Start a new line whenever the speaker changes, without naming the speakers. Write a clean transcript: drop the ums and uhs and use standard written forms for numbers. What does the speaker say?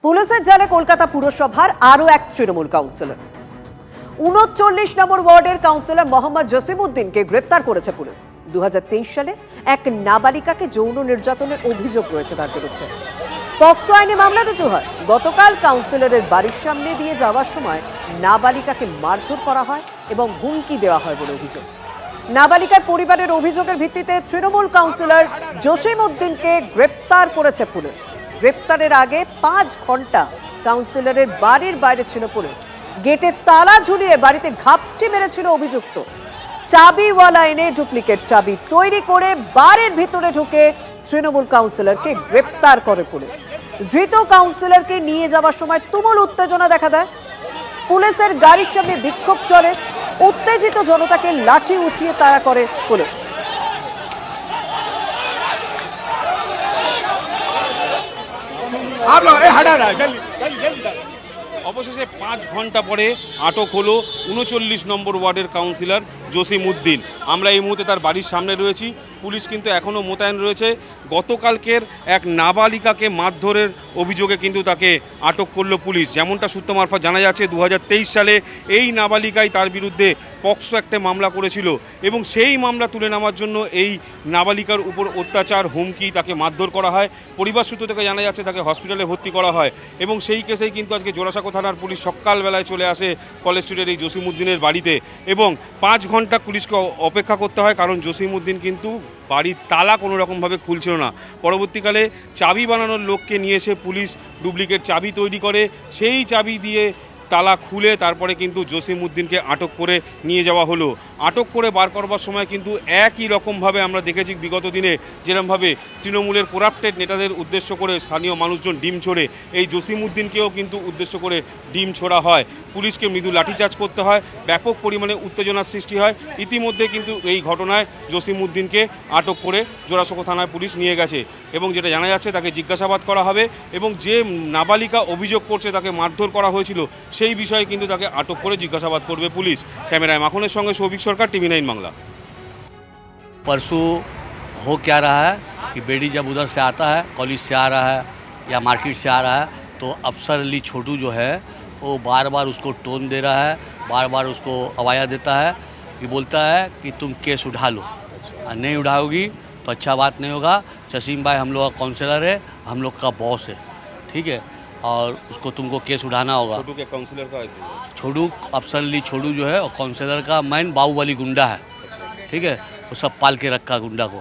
পুলিশের জালে কলকাতা পুরসভার আরও এক তৃণমূল কাউন্সিলর ৩৯ নম্বর ওয়ার্ডের কাউন্সিলর মোহাম্মদ জসিমউদ্দিনকে গ্রেপ্তার করেছে পুলিশ। ২০২৩ সালে এক নাবালিকাকে যৌন নির্যাতনের অভিযোগ রয়েছে তার বিরুদ্ধে। পক্সো আইনে মামলা রুজু হয়। গতকাল কাউন্সিলরের বাড়ির সামনে দিয়ে যাওয়ার সময় নাবালিকাকে মারধর করা হয় এবং হুমকি দেওয়া হয় বলে অভিযোগ। নাবালিকার পরিবারের অভিযোগের ভিত্তিতে তৃণমূল কাউন্সিলর জসিমউদ্দিনকে গ্রেপ্তার করেছে পুলিশ। গ্রেপ্তারের আগে ৫ ঘন্টা কাউন্সিলরের বাড়ির বাইরে ছিল পুলিশ। গেটে তালা ঝুলিয়ে বাড়িতে ঘাপটি মেরেছিল অভিযুক্ত। চাবিওয়ালা এনে ডুপ্লিকেট চাবি তৈরি করে বাড়ির ভিতরে ঢুকে তৃণমূল কাউন্সিলরকে গ্রেপ্তার করে পুলিশ। ধৃত কাউন্সিলরকে নিয়ে যাওয়ার সময় তুমুল উত্তেজনা দেখা দেয়। পুলিশের গাড়ির সামনে বিক্ষোভ চলে। উত্তেজিত জনতাকে লাঠি উঁচিয়ে তাড়া করে পুলিশ।
অবশেষে ৫ ঘন্টা পরে আটক হলো ৩৯ নম্বর ওয়ার্ডের কাউন্সিলর জসিমউদ্দিন। আমরা এই মুহূর্তে তার বাড়ির সামনে রয়েছি। পুলিশ কিন্তু এখনও মোতায়েন রয়েছে। গতকালকের এক নাবালিকাকে মারধরের অভিযোগে কিন্তু তাকে আটক করলো পুলিশ। যেমনটা সূত্র মারফত জানা যাচ্ছে ২০২৩ সালে এই নাবালিকাই তার বিরুদ্ধে পক্সো একটা মামলা করেছিল এবং সেই মামলা তুলে নেওয়ার জন্য এই নাবালিকার উপর অত্যাচার, হুমকি, তাকে মারধর করা হয়। পরিবার সূত্র থেকে জানা যাচ্ছে তাকে হসপিটালে ভর্তি করা হয় এবং সেই কেসেই কিন্তু আজকে জোড়াসাঁকো থানার পুলিশ সকালবেলায় চলে আসে কলেজ স্ট্রিটের এই জসিমউদ্দিনের বাড়িতে এবং ৫ ঘন্টা পুলিশকে অপেক্ষা করতে হয়, কারণ জসিমউদ্দিন কিন্তু বাড়ির তালা কোনো রকমভাবে খুলছিল না। পরবর্তীকালে চাবি বানানোর লোককে নিয়ে এসে পুলিশ ডুপ্লিকেট চাবি তৈরি করে সেই চাবি দিয়ে তালা খুলে তারপরে কিন্তু জসিমউদ্দিনকে আটক করে নিয়ে যাওয়া হলো। আটক করে বার করবার সময় কিন্তু একই রকমভাবে আমরা দেখেছি বিগত দিনে যেরকমভাবে তৃণমূলের করাপ্টেড নেতাদের উদ্দেশ্য করে স্থানীয় মানুষজন ডিম ছোড়ে, এই জসিমউদ্দিনকেও কিন্তু উদ্দেশ্য করে ডিম ছোড়া হয়। পুলিশকে মৃদু লাঠিচার্জ করতে হয়, ব্যাপক পরিমাণে উত্তেজনার সৃষ্টি হয়। ইতিমধ্যে কিন্তু এই ঘটনায় জসিমউদ্দিনকে আটক করে জোড়াসাঁকো থানায় পুলিশ নিয়ে গেছে এবং যেটা জানা যাচ্ছে তাকে জিজ্ঞাসাবাদ করা হবে এবং যে নাবালিকা অভিযোগ করছে তাকে মারধর করা হয়েছিল সেই বিষয়ে কিন্তু তাকে আটক করে জিজ্ঞাসাবাদ করবে পুলিশ। ক্যামেরায় মাখনের সঙ্গে সৌভিক সরকার, টিভি9 বাংলা।
परसों हो क्या रहा है कि बेड़ी जब उधर से आता है, कॉलेज से आ रहा है या मार्केट से आ रहा है, तो अफसर अली छोटू जो है वो बार बार उसको टोन दे रहा है, बार बार उसको अवाया देता है कि बोलता है कि तुम केस उठा लो, नहीं उठाओगी तो अच्छा बात नहीं होगा। जसीम भाई हम लोग का काउंसलर है, हम लोग का बॉस है, ठीक है, और उसको तुमको केस उठाना होगा।
छोटू के काउंसलर का
छोटू अफसर अली छोटू जो है और काउंसलर का मैन बाहुबली गुंडा है, ठीक है, वो सब पाल के रखा गुंडा को।